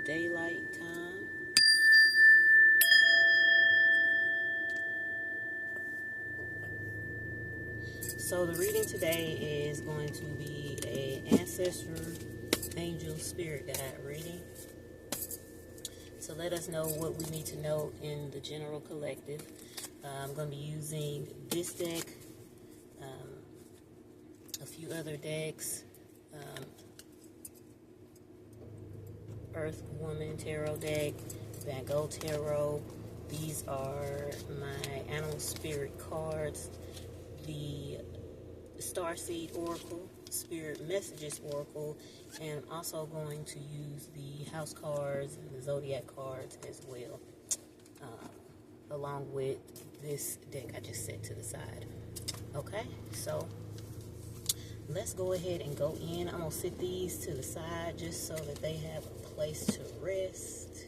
daylight time. So the reading today is going to be an ancestor, angel, spirit guide reading. So let us know what we need to know in the general collective. I'm going to be using this deck, a few other decks, Earth Woman Tarot deck, Van Gogh Tarot. These are my animal spirit cards, the Starseed Oracle, Spirit Messages Oracle, and I'm also going to use the house cards and the zodiac cards as well, along with this deck I just set to the side. Okay, so let's go ahead and go in. I'm going to sit these to the side just so that they have a place to rest.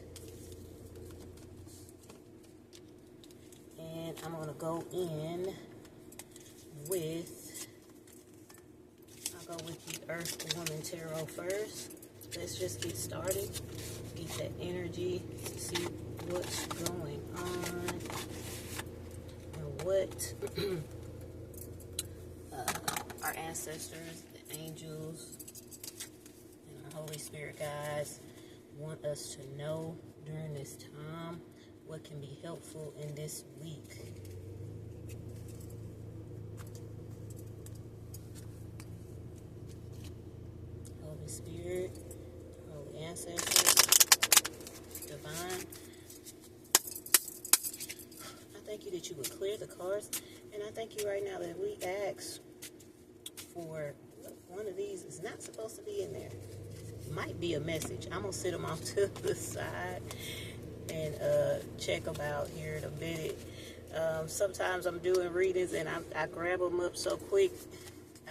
And I'm going to go in with, I'll go with the Earth Woman Tarot first. Let's just get started, get that energy, see what's going on, and what our ancestors, the angels, and our Holy Spirit guides want us to know during this time, what can be helpful in this week. Holy Spirit, Holy Ancestors, Divine, I thank you that you would clear the cards, and I thank you right now that we ask for one of these is not supposed to be in there. Might be a message. I'm gonna sit them off to the side and check them out here in a minute. Sometimes I'm doing readings and I grab them up so quick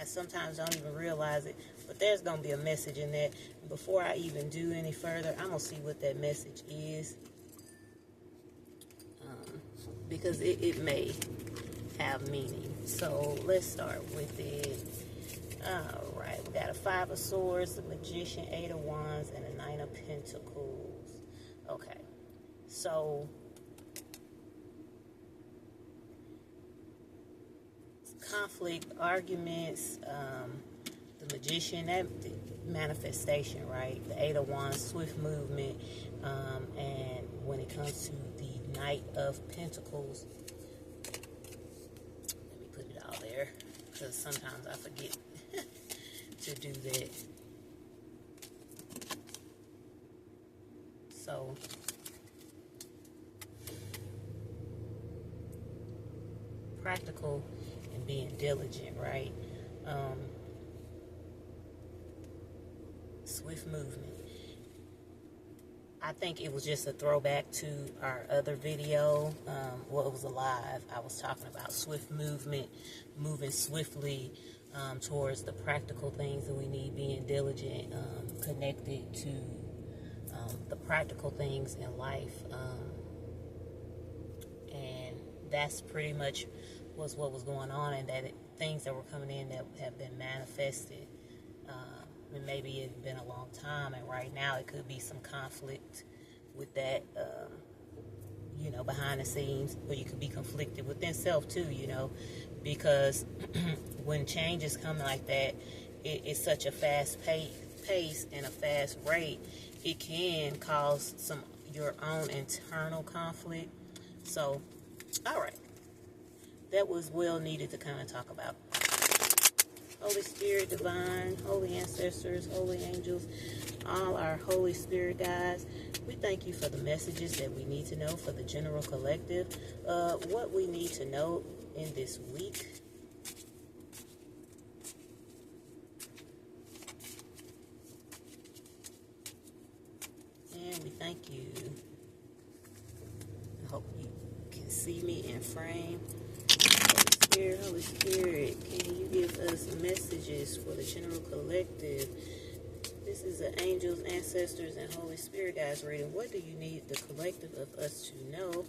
I sometimes don't even realize it, but there's gonna be a message in that. Before I even do any further, I'm gonna see what that message is, because it may have meaning. So let's start with it. All right, we got a Five of Swords, the Magician, Eight of Wands, and a Nine of Pentacles. Okay, so conflict, arguments, the Magician, that manifestation, right? The Eight of Wands, swift movement, and when it comes to the Knight of Pentacles, let me put it all there, because sometimes I forget to do that. So practical and being diligent, right? Swift movement. I think it was just a throwback to our other video. Well, it was alive. I was talking about swift movement, moving swiftly towards the practical things that we need, being diligent, connected to the practical things in life. And that's pretty much was what was going on, and that things that were coming in that have been manifested. And maybe it's been a long time, and right now it could be some conflict with that, you know, behind the scenes, or you could be conflicted within self too, you know, because when changes come like that, it's such a fast pace and a fast rate, it can cause some your own internal conflict. So, all right, that was well needed to kind of talk about. Holy Spirit, Divine, Holy Ancestors, Holy Angels, all our Holy Spirit guides, we thank you for the messages that we need to know for the general collective, what we need to know in this week. And we thank you. I hope you can see me in frame. Holy Spirit, can you give us messages for the general collective? This is the angels, ancestors, and Holy Spirit guys reading. What do you need the collective of us to know?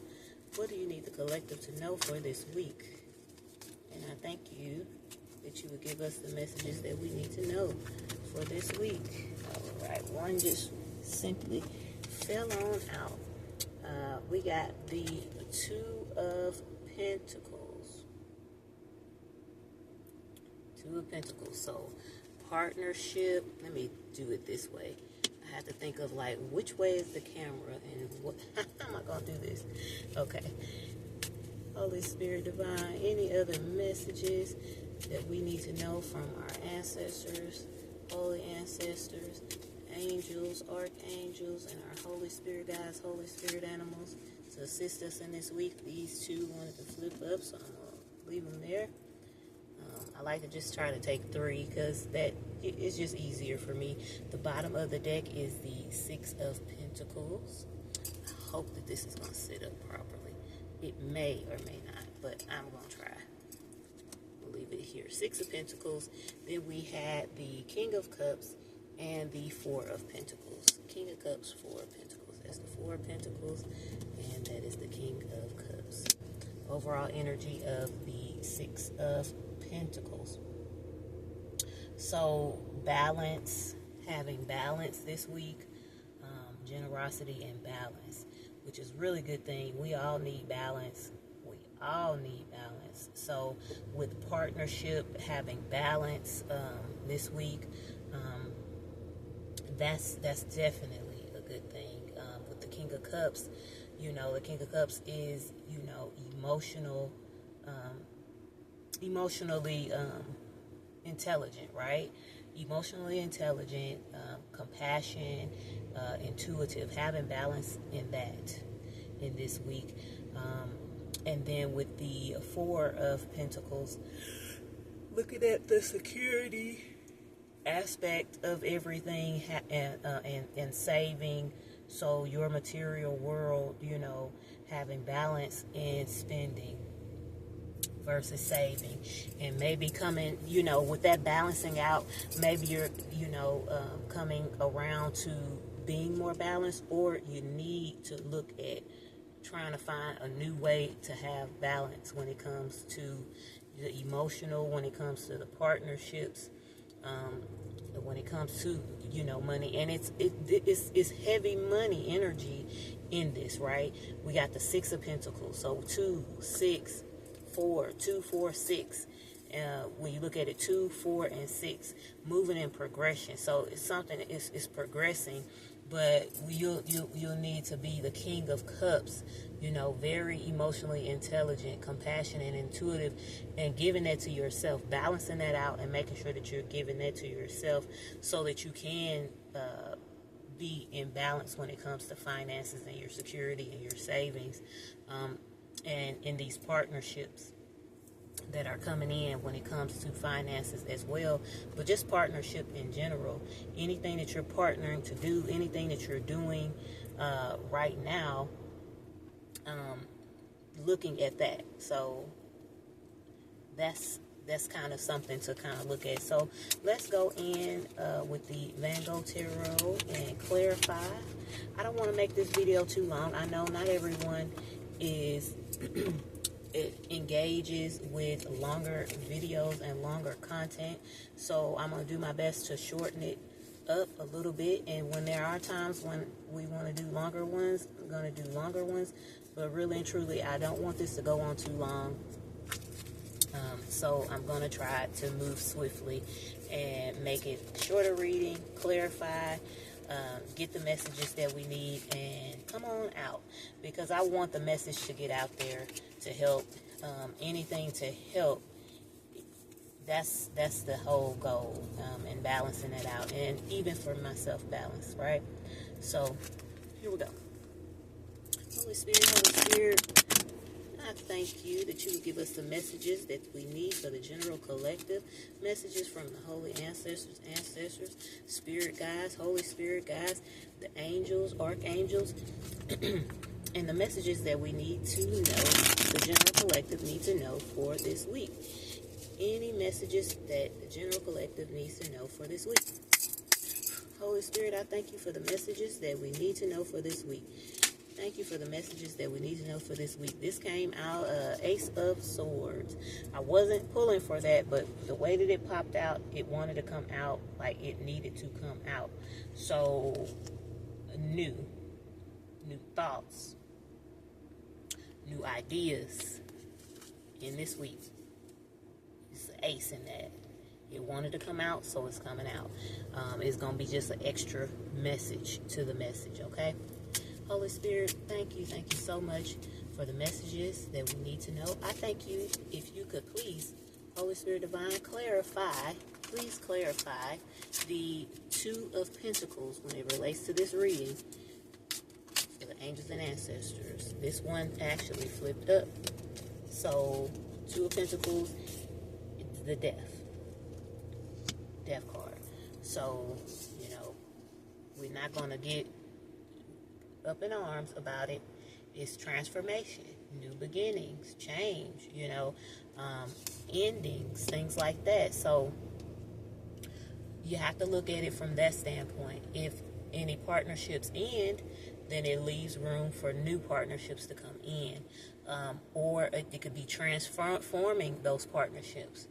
What do you need the collective to know for this week? And I thank you that you would give us the messages that we need to know for this week. All right, one just simply fell on out. We got the Two of Pentacles. Two of Pentacles. So, partnership. Let me do it this way. I have to think of like which way is the camera and what. How am I gonna do this? Okay. Holy Spirit Divine. Any other messages that we need to know from our ancestors, holy ancestors, angels, archangels, and our Holy Spirit guides, Holy Spirit animals to assist us in this week? These two wanted to flip up, so I'm going to leave them there. I like to just try to take three because that is just easier for me. The bottom of the deck is the Six of Pentacles. I hope that this is going to sit up properly. It may or may not, but I'm going to try. We'll leave it here. Six of Pentacles. Then we had the King of Cups and the Four of Pentacles. King of Cups, Four of Pentacles. That's the Four of Pentacles, and that is the King of Cups. Overall energy of the Six of Pentacles. So balance, having balance this week, generosity and balance, which is really good thing. We all need balance. We all need balance. So with partnership, having balance this week, that's definitely a good thing. With the King of Cups, you know, the King of Cups is, you know, emotionally intelligent, right? Emotionally intelligent, compassion, intuitive, having balance in that in this week. And then with the Four of Pentacles, looking at the security aspect of everything and saving. So your material world, you know, having balance in spending versus saving, and maybe coming, you know, with that balancing out, maybe you're, you know, coming around to being more balanced, or you need to look at trying to find a new way to have balance when it comes to the emotional, when it comes to the partnerships, when it comes to, you know, money. And it's heavy money energy in this, right? We got the Six of Pentacles, so 2, 6, 4, 2, 4, 6. When you look at it, 2, 4, and 6, moving in progression. So it's something, it's progressing, but you'll need to be the King of Cups, you know, very emotionally intelligent, compassionate, and intuitive, and giving that to yourself, balancing that out and making sure that you're giving that to yourself so that you can be in balance when it comes to finances and your security and your savings, and in these partnerships that are coming in when it comes to finances as well, but just partnership in general. Anything that you're partnering to do, anything that you're doing right now, looking at that. So that's kind of something to kind of look at. So let's go in with the Van Gogh Tarot and clarify. I don't want to make this video too long. I know not everyone is it engages with longer videos and longer content, so I'm going to do my best to shorten it up a little bit, and when there are times when we want to do longer ones, I'm going to do longer ones, but really and truly I don't want this to go on too long, so I'm going to try to move swiftly and make it shorter reading, clarify, get the messages that we need, and come on out, because I want the message to get out there to help, anything to help. That's the whole goal, and balancing it out, and even for myself, balance, right? So here we go. Holy Spirit, I thank you that you would give us the messages that we need for the general collective, messages from the holy ancestors, spirit guides, Holy Spirit guides, the angels, archangels, and the messages that we need to know, the general collective need to know for this week. Any messages that the general collective needs to know for this week. Holy Spirit, I thank you for the messages that we need to know for this week. Thank you for the messages that we need to know for this week. This came out, Ace of Swords. I wasn't pulling for that, but the way that it popped out, it wanted to come out like it needed to come out. So, new. new thoughts, new ideas in this week. It's an ace in that. It wanted to come out, so it's coming out. It's going to be just an extra message to the message, okay? Holy Spirit, thank you so much for the messages that we need to know. I thank you. If you could please, Holy Spirit Divine, please clarify the Two of Pentacles when it relates to this reading for the angels and ancestors. This one actually flipped up. So, Two of Pentacles, it's the death card. So, you know, we're not going to get up in arms about it. It's transformation, new beginnings, change, you know, endings, things like that. So you have to look at it from that standpoint. If any partnerships end, then it leaves room for new partnerships to come in, or it could be transforming those partnerships,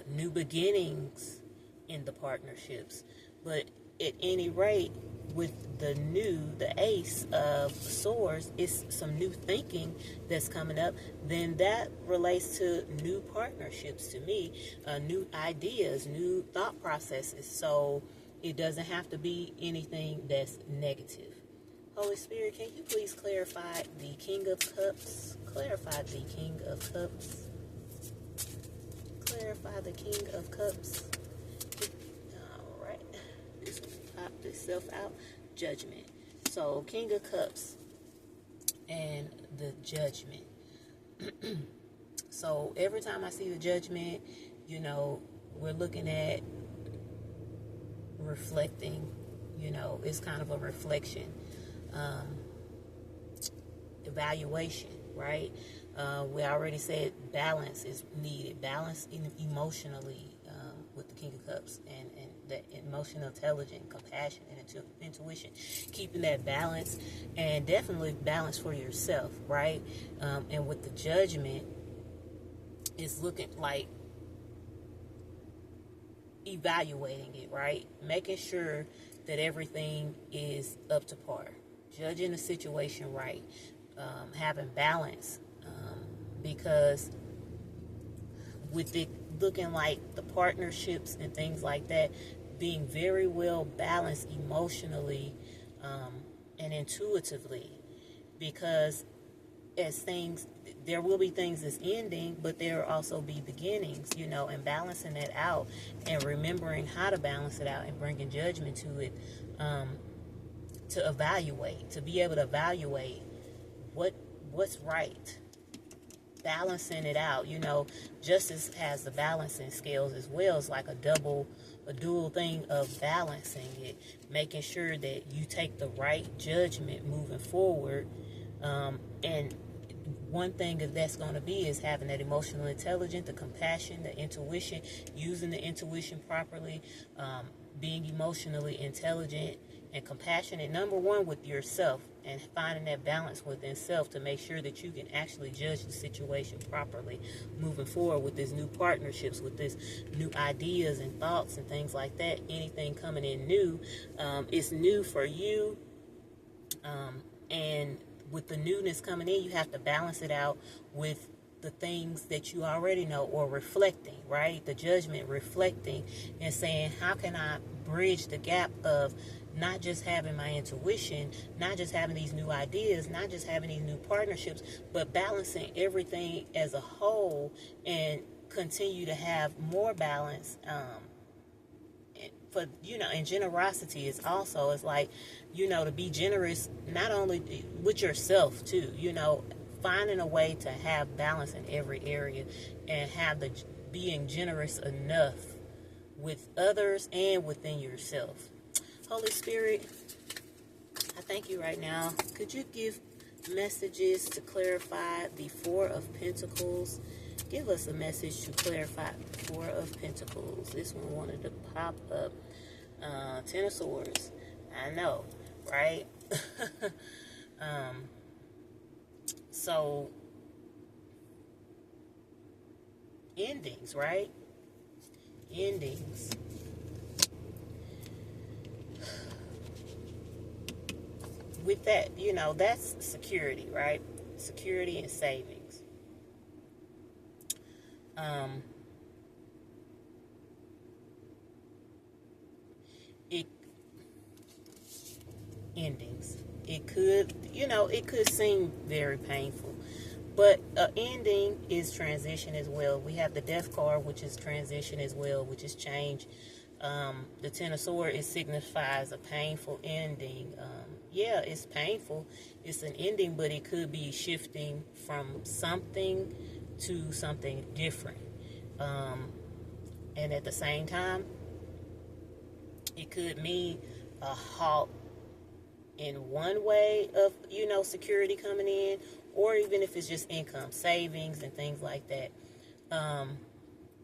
new beginnings in the partnerships. But at any rate, with the ace of swords, is some new thinking that's coming up. Then that relates to new partnerships to me, new ideas, new thought processes. So it doesn't have to be anything that's negative. Holy Spirit, can you please clarify the King of Cups? Clarify the King of Cups. Clarify the King of Cups. All right. This will pop itself out. Judgment. So King of Cups and the Judgment. So every time I see the Judgment, you know, we're looking at reflecting. You know, it's kind of a reflection, evaluation, right? We already said balance is needed. Balance emotionally with the King of Cups, and that emotional intelligence, compassion, and intuition. Keeping that balance, and definitely balance for yourself, right? And with the Judgment, it's looking like evaluating it, right? Making sure that everything is up to par. Judging the situation right. Having balance. Because with it looking like the partnerships and things like that, being very well balanced emotionally and intuitively. Because there will be things that's ending, but there will also be beginnings, you know, and balancing that out and remembering how to balance it out and bringing judgment to it, to evaluate, to be able to evaluate what's right, balancing it out. You know, justice has the balancing scales as well. It's like a dual thing of balancing it, making sure that you take the right judgment moving forward, and one thing that that's going to be is having that emotional intelligence, the compassion, the intuition, using the intuition properly, being emotionally intelligent and compassionate, number one, with yourself, and finding that balance within self to make sure that you can actually judge the situation properly moving forward with these new partnerships, with this new ideas and thoughts and things like that. Anything coming in new, it's new for you, and with the newness coming in, you have to balance it out with the things that you already know, or reflecting, right? The Judgment, reflecting and saying, how can I bridge the gap of not just having my intuition, not just having these new ideas, not just having these new partnerships, but balancing everything as a whole and continue to have more balance. For, you know, and generosity is also, it's like, you know, to be generous, not only with yourself too, you know, finding a way to have balance in every area and have being generous enough with others and within yourself. Holy Spirit, I thank you right now. Could you give messages to clarify the Four of Pentacles? Give us a message to clarify the Four of Pentacles. This one wanted to pop up. Ten of Swords. I know, right? So, endings, right? Endings. with that, you know, that's security, right? Security and savings. It endings. It could, you know, it could seem very painful, but ending is transition as well. We have the death card, which is transition as well, which is change. The Ten of Swords, it signifies a painful ending. Yeah, it's painful. It's an ending, but it could be shifting from something to something different. And at the same time, it could mean a halt in one way of, you know, security coming in, or even if it's just income, savings, and things like that.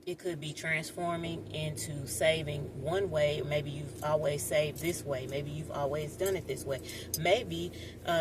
It could be transforming into saving one way. Maybe you've always saved this way. Maybe you've always done it this way. Maybe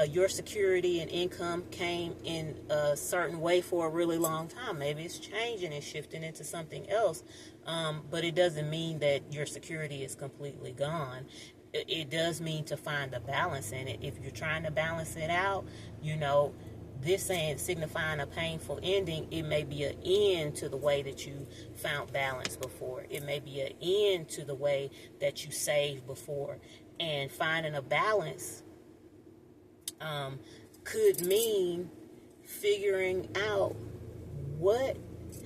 your security and income came in a certain way for a really long time. Maybe it's changing and shifting into something else. But it doesn't mean that your security is completely gone. It does mean to find a balance in it. If you're trying to balance it out, you know, this saying signifying a painful ending, it may be an end to the way that you found balance before. It may be an end to the way that you saved before. And finding a balance could mean figuring out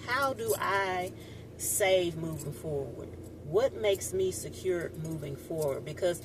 how do I save moving forward? What makes me secure moving forward? Because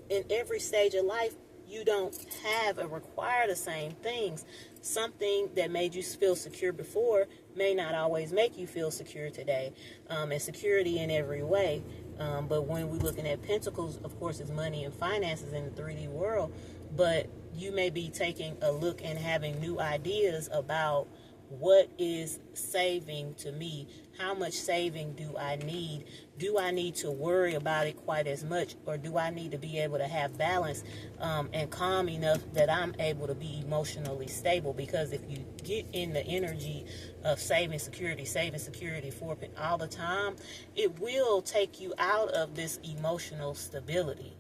in every stage of life, you don't have or require the same things. Something that made you feel secure before may not always make you feel secure today. And security in every way. But when we're looking at pentacles, of course, it's money and finances in the 3D world. But you may be taking a look and having new ideas about what is saving to me. How much saving do I need? Do I need to worry about it quite as much? Or do I need to be able to have balance and calm enough that I'm able to be emotionally stable? Because if you get in the energy of saving security for all the time, it will take you out of this emotional stability,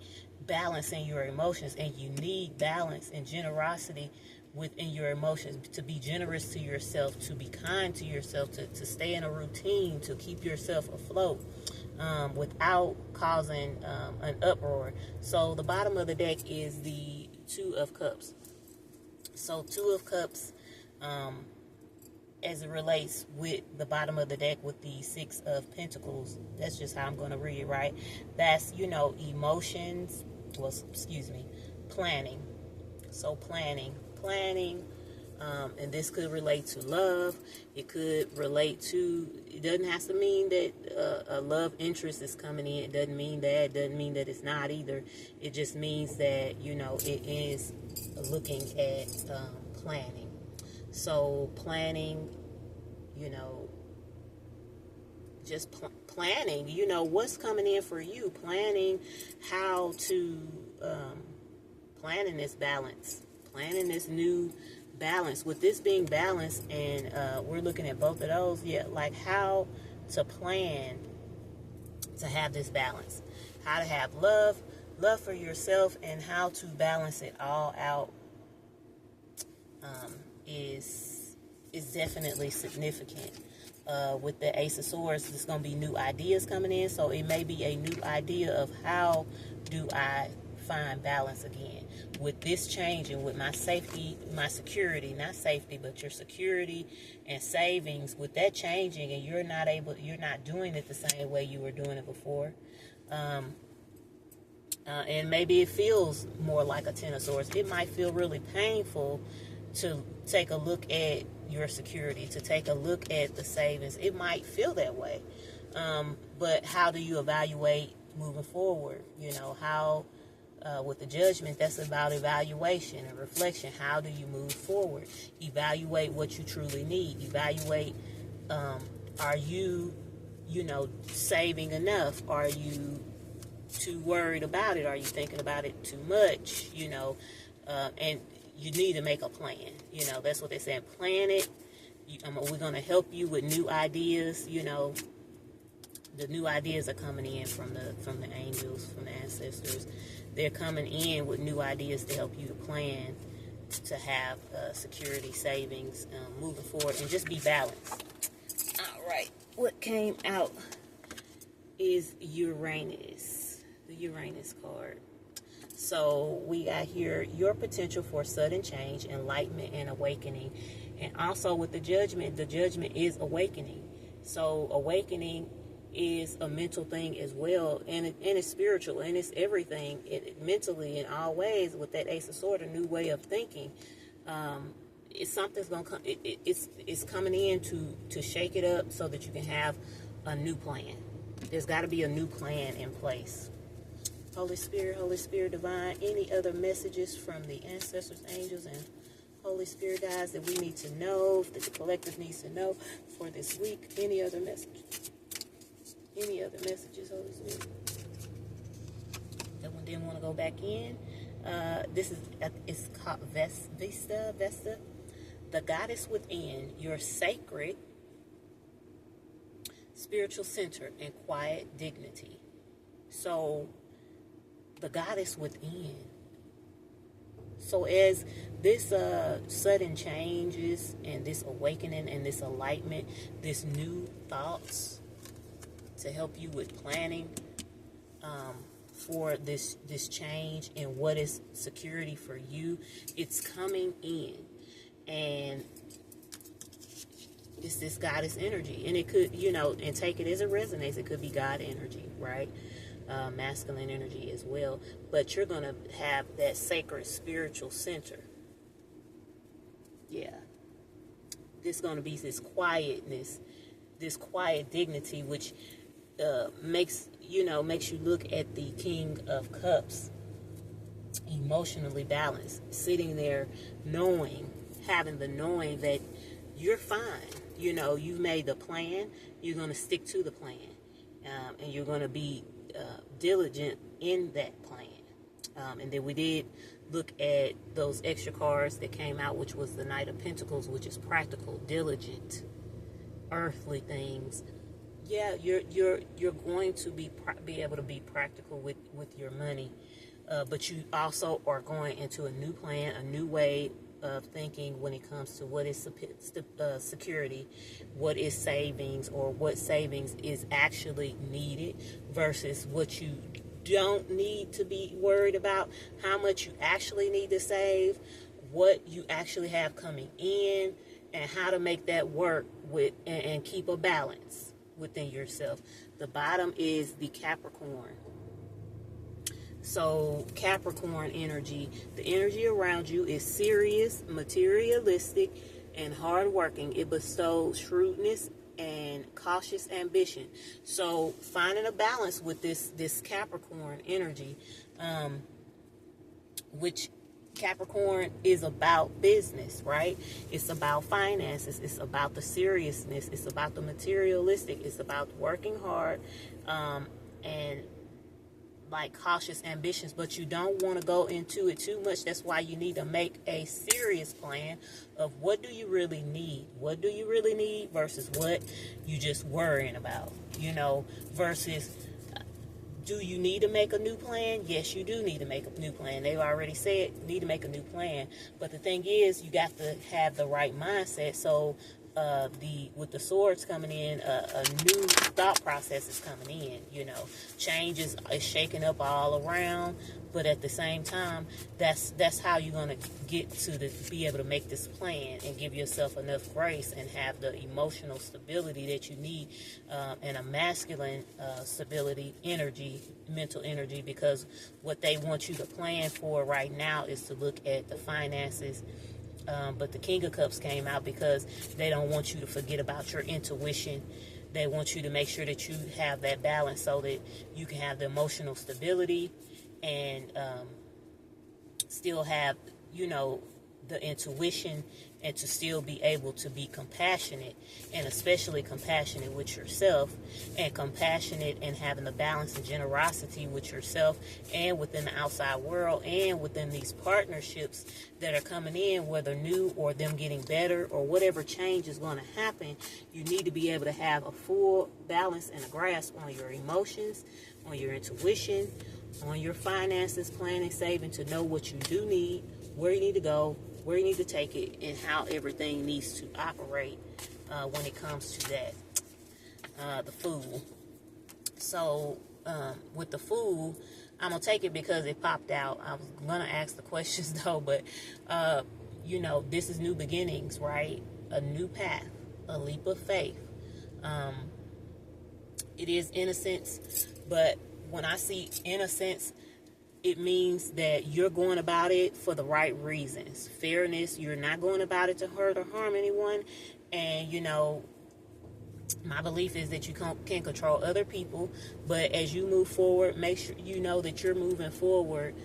balancing your emotions. And you need balance and generosity within your emotions, to be generous to yourself, to be kind to yourself, to stay in a routine, to keep yourself afloat without causing an uproar. So the bottom of the deck is the Two of Cups. So Two of Cups, as it relates with the bottom of the deck with the Six of Pentacles, that's just how I'm going to read it, right? That's, you know, emotions, planning. So planning, and this could relate to love. It could relate to, it doesn't have to mean that a love interest is coming in. It doesn't mean that. It doesn't mean that it's not either. It just means that, you know, it is looking at planning. So planning, you know, just planning, you know, what's coming in for you. Planning how to, planning this balance. Planning this new balance. With this being balanced, and we're looking at both of those, yeah, like how to plan to have this balance, how to have love for yourself, and how to balance it all out is definitely significant. With the Ace of Swords, there's going to be new ideas coming in, so it may be a new idea of how do I find balance again with this changing, with my safety, my security, not safety, but your security and savings, with that changing, and you're not doing it the same way you were doing it before. And maybe it feels more like a Ten of Swords. It might feel really painful to take a look at your security, to take a look at the savings. It might feel that way. But how do you evaluate moving forward? You know, how with the Judgment, that's about evaluation and reflection. How do you move forward? Evaluate what you truly need. Evaluate, are you, you know, saving enough? Are you too worried about it? Are you thinking about it too much? You know, and you need to make a plan. You know, that's what they said. Plan it. We're going to help you with new ideas, you know. The new ideas are coming in from the angels, from the ancestors. They're coming in with new ideas to help you to plan, to have security, savings, moving forward, and just be balanced. All right, what came out is Uranus, the Uranus card. So we got here your potential for sudden change, enlightenment, and awakening. And also with the judgment is awakening. So awakening is a mental thing as well, and it's spiritual, and it's everything. It mentally in all ways. With that Ace of Swords, a new way of thinking. It's something's gonna come. It's coming in to shake it up so that you can have a new plan. There's got to be a new plan in place. Holy Spirit Divine, any other messages from the ancestors, angels, and Holy Spirit guides that we need to know, that the collective needs to know for this week? Any other messages? Any other messages, Holy Spirit? That one didn't want to go back in. This is, it's called Vesta, the goddess within, your sacred spiritual center and quiet dignity. So, the goddess within. So as this sudden changes and this awakening and this enlightenment, this new thoughts to help you with planning for this change and what is security for you, it's coming in. And it's this goddess energy. And it could, and take it as it resonates. It could be God energy, right? Masculine energy as well. But you're going to have that sacred spiritual center. Yeah. There's going to be this quietness, this quiet dignity, which makes you look at the King of Cups, emotionally balanced, sitting there having the knowing that you're fine. You've made the plan. You're going to stick to the plan. And you're going to be diligent in that plan. And then we did look at those extra cards that came out, which was the Knight of Pentacles, which is practical, diligent, earthly things. Yeah, you're going to be able to be practical with your money, but you also are going into a new plan, a new way of thinking when it comes to what is security, what is savings, or what savings is actually needed versus what you don't need to be worried about, how much you actually need to save, what you actually have coming in, and how to make that work with and keep a balance within yourself. The bottom is the Capricorn. So Capricorn energy, the energy around you is serious, materialistic, and hardworking. It bestows shrewdness and cautious ambition. So finding a balance with this Capricorn energy, which Capricorn is about business, right? It's about finances. It's about the seriousness. It's about the materialistic. It's about working hard, and like cautious ambitions, but you don't want to go into it too much. That's why you need to make a serious plan of what do you really need? What do you really need versus what you just worrying about, versus do you need to make a new plan? Yes, you do need to make a new plan. They've already said need to make a new plan. But the thing is, you got to have the right mindset. So with the swords coming in, a new thought process is coming in. Change is shaking up all around, but at the same time, that's how you're gonna get to be able to make this plan and give yourself enough grace and have the emotional stability that you need, and a masculine stability, energy, mental energy, because what they want you to plan for right now is to look at the finances. But the King of Cups came out because they don't want you to forget about your intuition. They want you to make sure that you have that balance so that you can have the emotional stability and still have, the intuition and to still be able to be compassionate, and especially compassionate with yourself, and compassionate and having the balance and generosity with yourself and within the outside world and within these partnerships that are coming in, whether new or them getting better or whatever change is going to happen. You need to be able to have a full balance and a grasp on your emotions, on your intuition, on your finances, planning, saving, to know what you do need, where you need to go, where you need to take it, and how everything needs to operate when it comes to that. The Fool. So with the Fool, I'm going to take it because it popped out. I was going to ask the questions though, but you know, this is new beginnings, right? A new path, a leap of faith. It is innocence, but when I see innocence, it means that you're going about it for the right reasons. Fairness, you're not going about it to hurt or harm anyone. And, you know, my belief is that you can control other people, but as you move forward, make sure you know that you're moving forward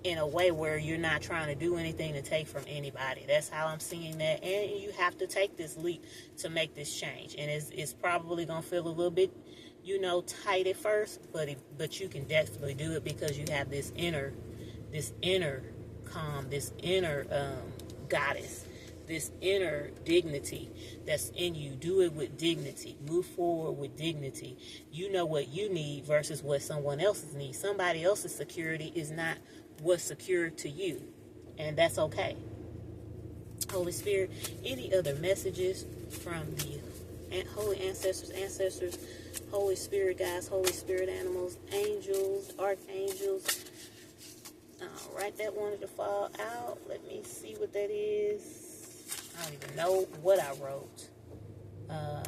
in a way where you're not trying to do anything to take from anybody. That's how I'm seeing that. And you have to take this leap to make this change. And it's probably going to feel a little bit, you know, tight at first, but you can definitely do it because you have this inner calm, this inner goddess, this inner dignity that's in you. Do it with dignity. Move forward with dignity. You know what you need versus what someone else's needs. Somebody else's security is not what's secure to you, and that's okay. Holy Spirit, any other messages from the holy ancestors, Holy Spirit guides, Holy Spirit animals, angels, archangels. All right, that wanted to fall out. Let me see what that is. I don't even know what I wrote. I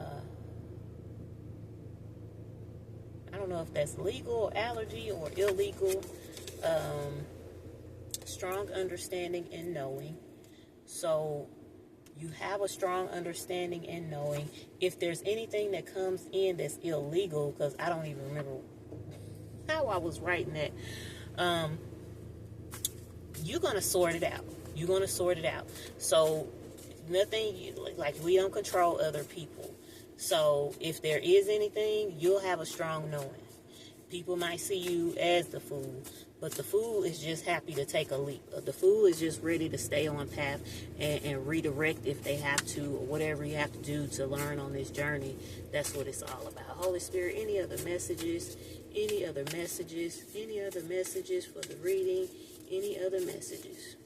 don't know if that's legal, allergy, or illegal. Strong understanding and knowing. So you have a strong understanding and knowing. If there's anything that comes in that's illegal, because I don't even remember how I was writing that, you're going to sort it out. You're going to sort it out. So nothing, like we don't control other people. So if there is anything, you'll have a strong knowing. People might see you as the Fool, but the Fool is just happy to take a leap. The Fool is just ready to stay on path and redirect if they have to, or whatever you have to do to learn on this journey. That's what it's all about. Holy Spirit, any other messages? Any other messages? Any other messages for the reading? Any other messages?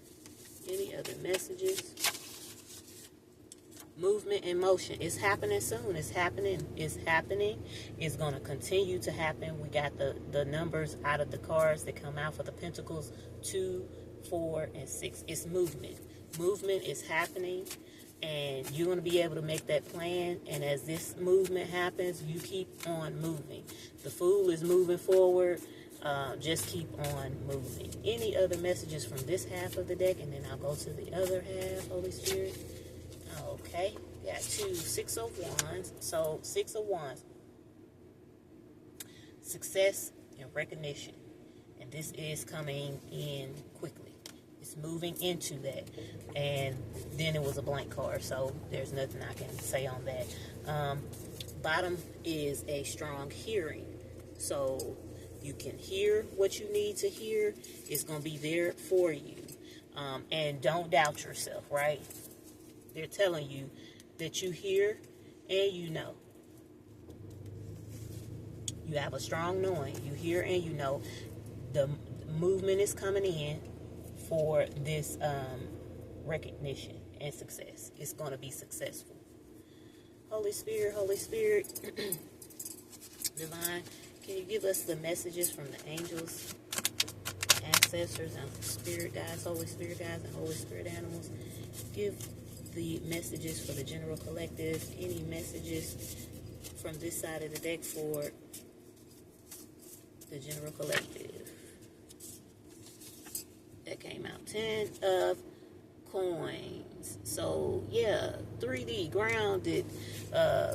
Any other messages? Movement and motion. It's happening soon. It's happening. It's happening. It's going to continue to happen. We got the numbers out of the cards that come out for the Pentacles, 2, 4, and 6. It's movement. Movement is happening, and you're going to be able to make that plan. And as this movement happens, you keep on moving. The Fool is moving forward. Just keep on moving. Any other messages from this half of the deck, and then I'll go to the other half, Holy Spirit. Okay, got 2 6 of Wands. So 6 of Wands, success and recognition, and this is coming in quickly. It's moving into that, and then it was a blank card, so there's nothing I can say on that. Bottom is a strong hearing, so you can hear what you need to hear. It's going to be there for you, and don't doubt yourself, right? They're telling you that you hear and you know. You have a strong knowing. You hear and you know. The movement is coming in for this recognition and success. It's going to be successful. Holy Spirit, Divine, can you give us the messages from the angels, ancestors, and spirit guides, Holy Spirit guides, and Holy Spirit animals? Give the messages for the general collective. Any messages from this side of the deck for the general collective? That came out 10 of coins. So yeah, 3D, grounded,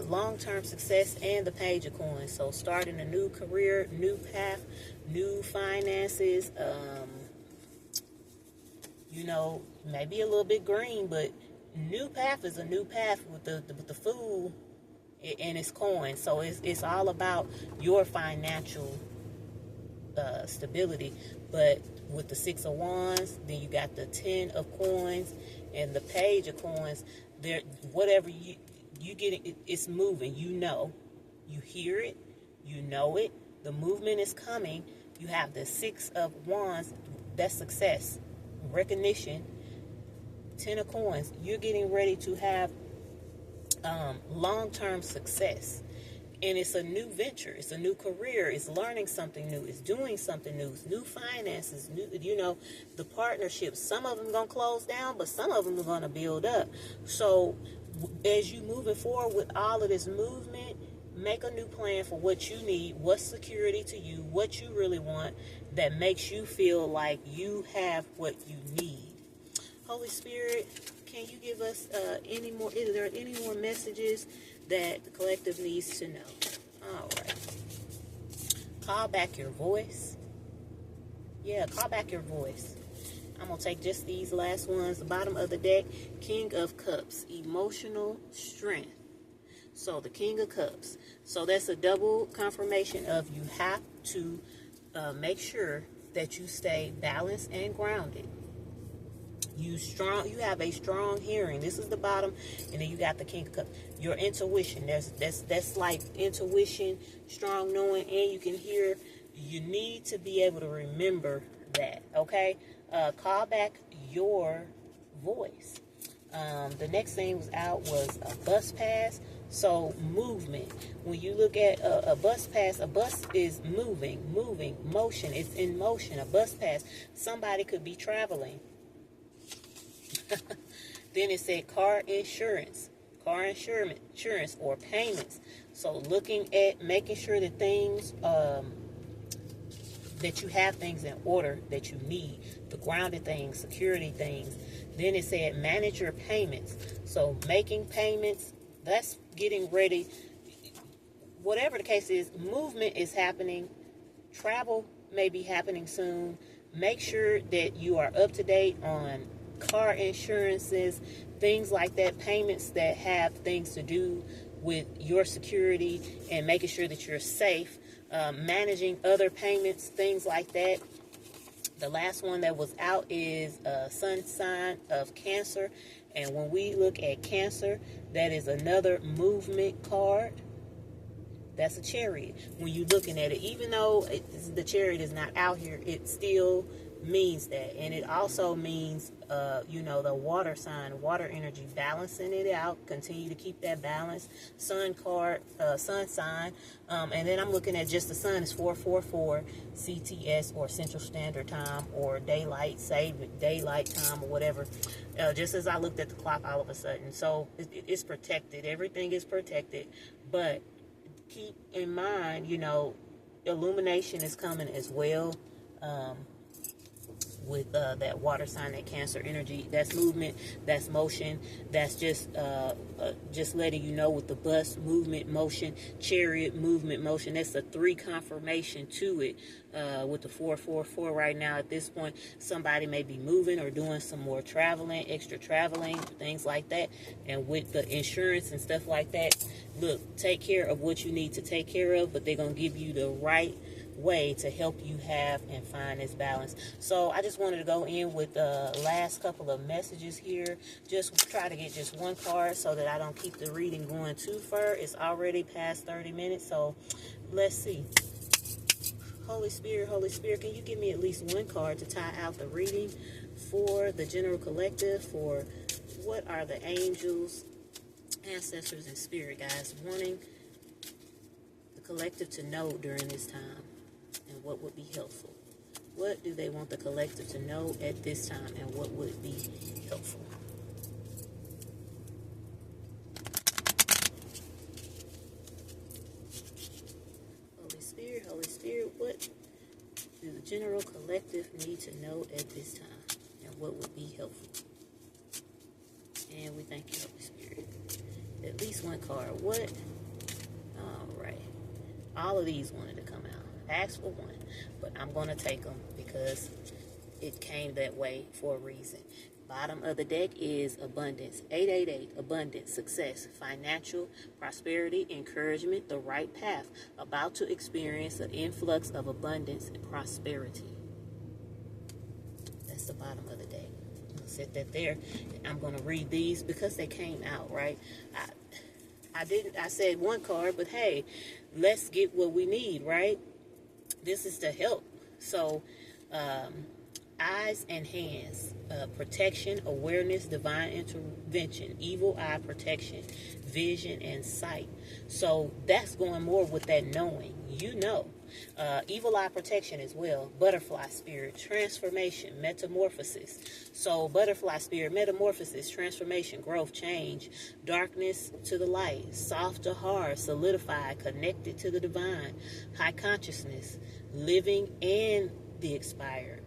long-term success, and the Page of Coins. So starting a new career, new path, new finances. You know, maybe a little bit green, but new path is a new path with the food and its coins. So it's all about your financial stability. But with the 6 of Wands, then you got the 10 of coins and the page of coins. There, whatever you get, it's moving. You know, you hear it, you know it. The movement is coming. You have the 6 of Wands. That's success, recognition. 10 of coins. You're getting ready to have long-term success. And it's a new venture. It's a new career. It's learning something new. It's doing something new. It's new finances. New, you know, the partnerships. Some of them are going to close down, but some of them are going to build up. So as you moving forward with all of this movement, make a new plan for what you need, what's security to you, what you really want that makes you feel like you have what you need. Holy Spirit, can you give us any more? Is there any more messages that the collective needs to know? All right. Call back your voice. Yeah, call back your voice. I'm going to take just these last ones. The bottom of the deck, King of Cups, emotional strength. So the King of Cups. So that's a double confirmation of you have to make sure that you stay balanced and grounded. You have a strong hearing. This is the bottom, and then you got the King of Cups. Your intuition. That's like intuition, strong knowing, and you can hear. You need to be able to remember that. Okay. Call back your voice. The next thing was out was a bus pass. So movement. When you look at a bus pass, a bus is moving, motion. It's in motion. A bus pass. Somebody could be traveling. Then it said car insurance or payments. So looking at making sure that things, that you have things in order that you need, the grounded things, security things. Then it said manage your payments. So making payments, that's getting ready. Whatever the case is, movement is happening. Travel may be happening soon. Make sure that you are up to date on car insurances, things like that, payments that have things to do with your security and making sure that you're safe, managing other payments, things like that. The last one that was out is sun sign of Cancer. And when we look at Cancer, that is another movement card. That's a Chariot. When you're looking at it, even though the Chariot is not out here, it still means that. And it also means, the water sign, water energy, balancing it out, continue to keep that balance. Sun card, sun sign. And then I'm looking at just the sun is 444 CTS or Central Standard Time or daylight, daylight time or whatever. Just as I looked at the clock all of a sudden. So it's protected. Everything is protected. But keep in mind, illumination is coming as well. With that water sign, that Cancer energy, that's movement, that's motion, that's just letting you know with the bus, movement, motion, Chariot, movement, motion. That's a 3 confirmation to it. With the 444 right now at this point, somebody may be moving or doing some more traveling, extra traveling, things like that. And with the insurance and stuff like that, look, take care of what you need to take care of, but they're going to give you the right way to help you have and find this balance. So I just wanted to go in with the last couple of messages here. Just try to get just one card so that I don't keep the reading going too far. It's already past 30 minutes, so let's see. Holy Spirit, can you give me at least one card to tie out the reading for the general collective, for what are the angels, ancestors, and spirit guides wanting the collective to know during this time? And what would be helpful? What do they want the collective to know at this time, and what would be helpful? Holy Spirit, what do the general collective need to know at this time, and what would be helpful? And we thank you, Holy Spirit. At least one card. What? All right. All of these wanted to come out. I asked for one, but I'm going to take them because it came that way for a reason. Bottom of the deck is abundance. 888, abundance, success, financial, prosperity, encouragement, the right path. About to experience an influx of abundance and prosperity. That's the bottom of the deck. I'm going to set that there. I'm going to read these because they came out, right? I said one card, but hey, let's get what we need, right? This is to help. So, eyes and hands, protection, awareness, divine intervention, evil eye protection, vision, and sight. So that's going more with that knowing, evil eye protection as well, butterfly spirit, transformation, metamorphosis. So butterfly spirit, metamorphosis, transformation, growth, change, darkness to the light, soft to hard, solidify, connected to the divine, high consciousness, living and the expired,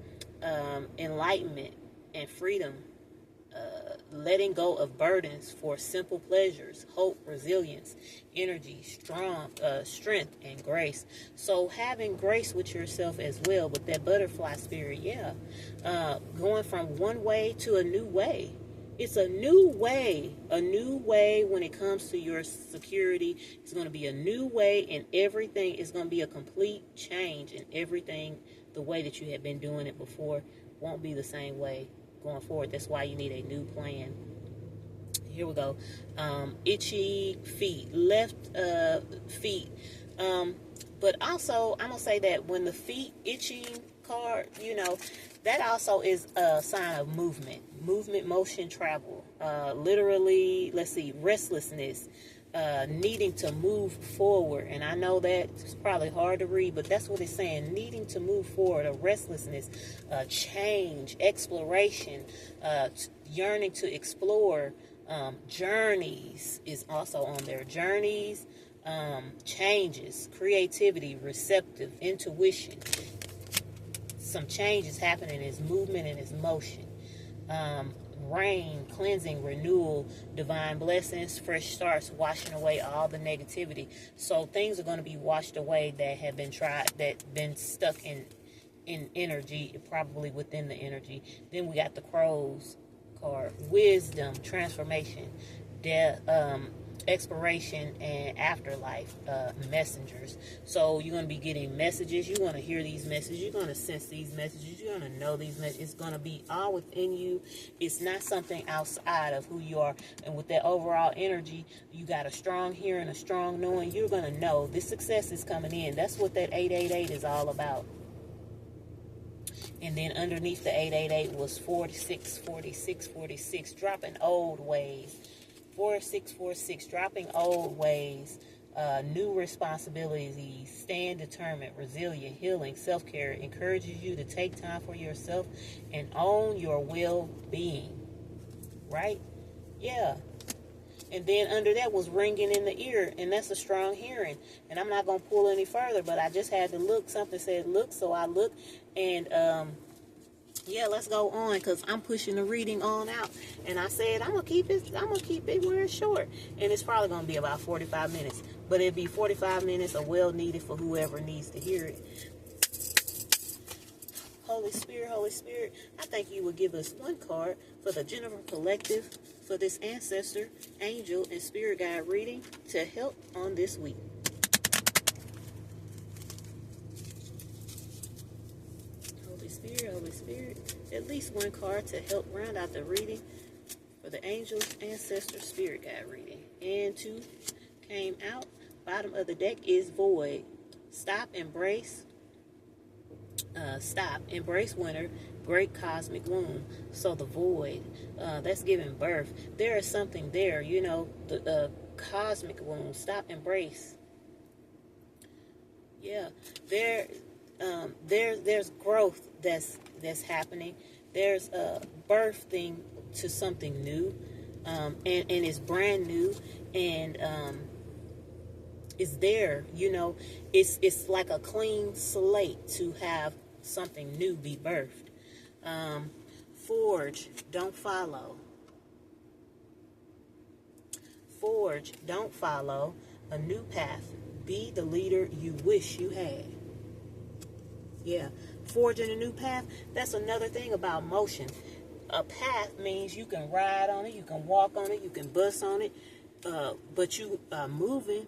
enlightenment and freedom, letting go of burdens for simple pleasures, hope, resilience, energy, strength, and grace. So having grace with yourself as well, with that butterfly spirit, going from one way to a new way. It's a new way when it comes to your security. It's going to be a new way, and everything is going to be a complete change, and everything, the way that you have been doing it before, won't be the same way going forward. That's why you need a new plan. Here we go. Itchy feet, left feet. But also, I'm going to say that when the feet itching card, that also is a sign of movement, motion, travel. Literally, let's see, restlessness, needing to move forward. And I know that it's probably hard to read, but that's what it's saying. Needing to move forward, a restlessness, change, exploration, yearning to explore. Journeys is also on there. Journeys, changes, creativity, receptive, intuition. Some changes happening in his movement and his motion. Rain, cleansing, renewal, divine blessings, fresh starts, washing away all the negativity. So things are going to be washed away that have been been stuck in energy, probably within the energy. Then we got the crows card, wisdom, transformation, death, expiration, and afterlife, messengers. So you're going to be getting messages. You're going to hear these messages. You're going to sense these messages. You're going to know these messages. It's going to be all within you. It's not something outside of who you are. And with that overall energy, you got a strong hearing, a strong knowing. You're going to know this success is coming in. That's what that 888 is all about. And then underneath the 888 was 46, 46, 46, dropping old ways. 4646, dropping old ways, new responsibilities, staying determined, resilient, healing, self-care, encourages you to take time for yourself and own your well-being, right? Yeah. And then under that was ringing in the ear, and that's a strong hearing. And I'm not going to pull any further, but I just had to look. Something said look, so I looked, and let's go on, because I'm pushing the reading on out. And I said I'm gonna keep it where it's short. And it's probably gonna be about 45 minutes. But it'd be 45 minutes of well needed for whoever needs to hear it. Holy Spirit, I think you would give us one card for the General Collective for this ancestor, angel, and spirit guide reading to help on this week. Holy Spirit, at least one card to help round out the reading for the angels, ancestor, spirit guide reading. And 2 came out. Bottom of the deck is void. Stop, embrace winter, great cosmic womb. So the void, that's giving birth. There is something there, the cosmic womb. Stop, embrace. Yeah, there's growth that's happening. There's a birthing to something new, and it's brand new, and it's there. It's like a clean slate to have something new be birthed. Forge, don't follow. Forge, don't follow a new path. Be the leader you wish you had. Yeah, forging a new path. That's another thing about motion. A path means you can ride on it, you can walk on it, you can bus on it, but you are moving.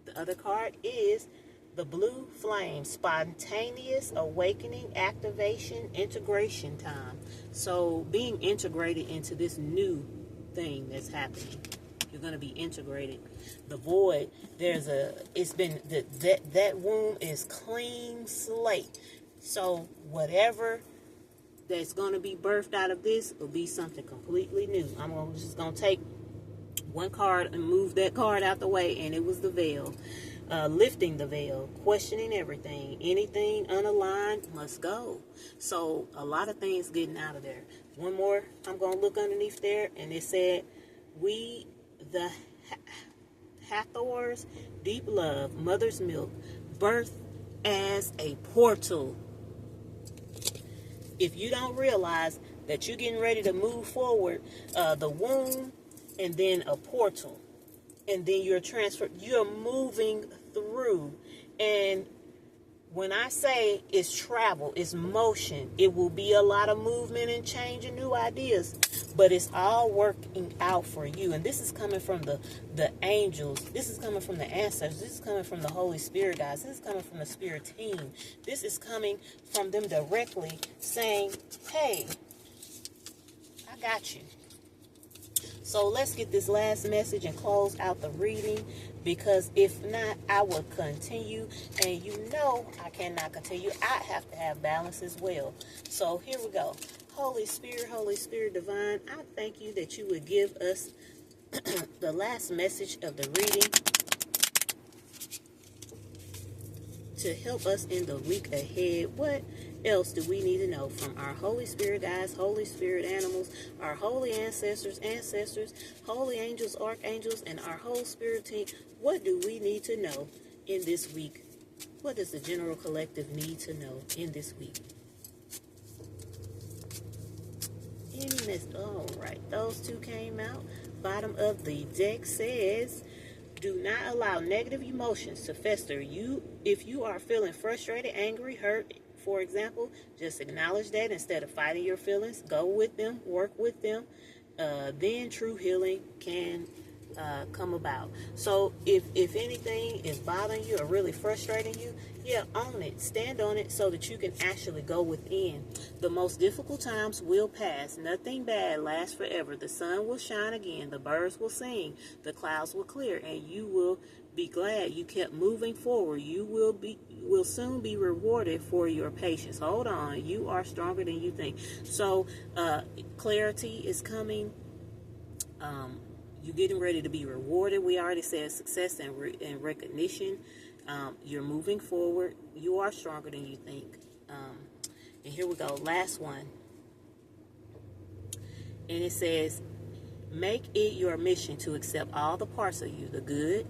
The other card is the blue flame, spontaneous awakening, activation, integration time. So being integrated into this new thing that's happening. You're going to be integrated. The void, that womb is clean slate. So whatever that's going to be birthed out of this will be something completely new. Just going to take one card and move that card out the way, and it was the veil. Lifting the veil, questioning everything. Anything unaligned must go. So a lot of things getting out of there. One more, I'm going to look underneath there, and it said, we, the Hathor's deep love, mother's milk, birth as a portal. If you don't realize that you're getting ready to move forward, the womb and then a portal, and then you're transferred, you're moving through. And when I say it's travel, it's motion, it will be a lot of movement and change and new ideas, but it's all working out for you. And this is coming from the angels. This is coming from the ancestors. This is coming from the Holy Spirit, guys. This is coming from the spirit team. This is coming from them directly saying, hey, I got you. So let's get this last message and close out the reading, because if not, I will continue, and you know I cannot continue. I have to have balance as well. So here we go. Holy Spirit divine, I thank you that you would give us the last message of the reading to help us in the week ahead. What else do we need to know from our Holy Spirit guides, Holy Spirit animals, our holy ancestors, holy angels, archangels, and our whole spirit team? What do we need to know in this week? What does the general collective need to know in this week? All right, those two came out. Bottom of the deck says, do not allow negative emotions to fester. If you are feeling frustrated, angry, hurt, for example, just acknowledge that instead of fighting your feelings. Go with them, work with them. Then true healing can come about. So if anything is bothering you or really frustrating you, yeah, own it. Stand on it so that you can actually go within. The most difficult times will pass. Nothing bad lasts forever. The sun will shine again. The birds will sing. The clouds will clear, and you will be glad you kept moving forward. You will soon be rewarded for your patience. Hold on. You are stronger than you think. So clarity is coming. You're getting ready to be rewarded. We already said success and recognition. You're moving forward. You are stronger than you think. And here we go. Last one. And it says, make it your mission to accept all the parts of you, the good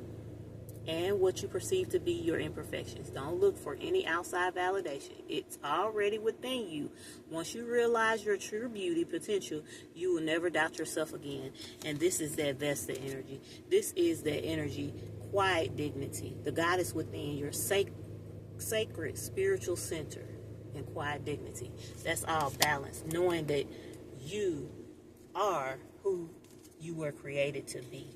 and what you perceive to be your imperfections. Don't look for any outside validation. It's already within you. Once you realize your true beauty potential, you will never doubt yourself again. And this is that Vesta energy. This is that energy, quiet dignity. The goddess within your sacred spiritual center and quiet dignity. That's all balance. Knowing that you are who you were created to be,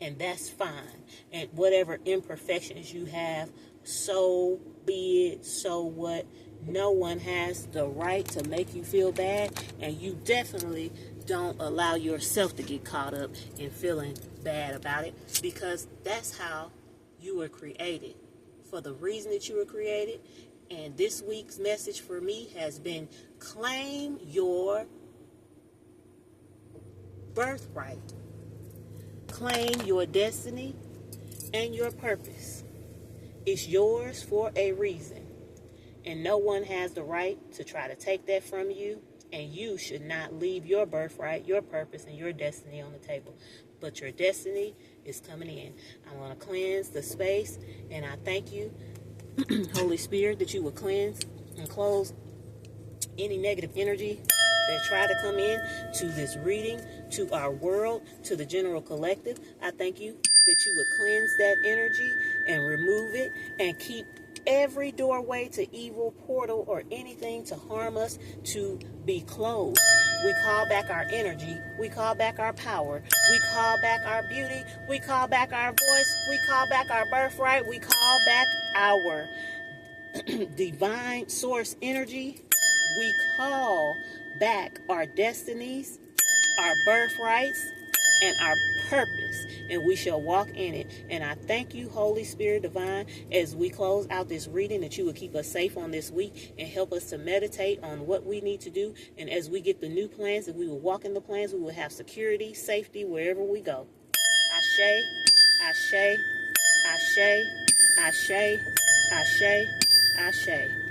and that's fine. And whatever imperfections you have, so be it. So what? No one has the right to make you feel bad, and you definitely don't allow yourself to get caught up in feeling bad about it, because that's how you were created, for the reason that you were created. And this week's message for me has been, claim your birthright. Claim your destiny and your purpose. It's yours for a reason. And no one has the right to try to take that from you. And you should not leave your birthright, your purpose, and your destiny on the table. But your destiny is coming in. I'm going to cleanse the space. And I thank you, Holy Spirit, that you will cleanse and close any negative energy that try to come in to this reading, to our world, to the general collective. I thank you that you would cleanse that energy and remove it and keep every doorway to evil, portal, or anything to harm us to be closed. We call back our energy. We call back our power. We call back our beauty. We call back our voice. We call back our birthright. We call back our divine source energy. We call back our destinies, our birthrights, and our purpose, and we shall walk in it. And I thank you, Holy Spirit divine, as we close out this reading, that you will keep us safe on this week and help us to meditate on what we need to do. And as we get the new plans, that we will walk in the plans, we will have security, safety wherever we go. Ashe, ashe, ashe, ashe, ashe, ashe.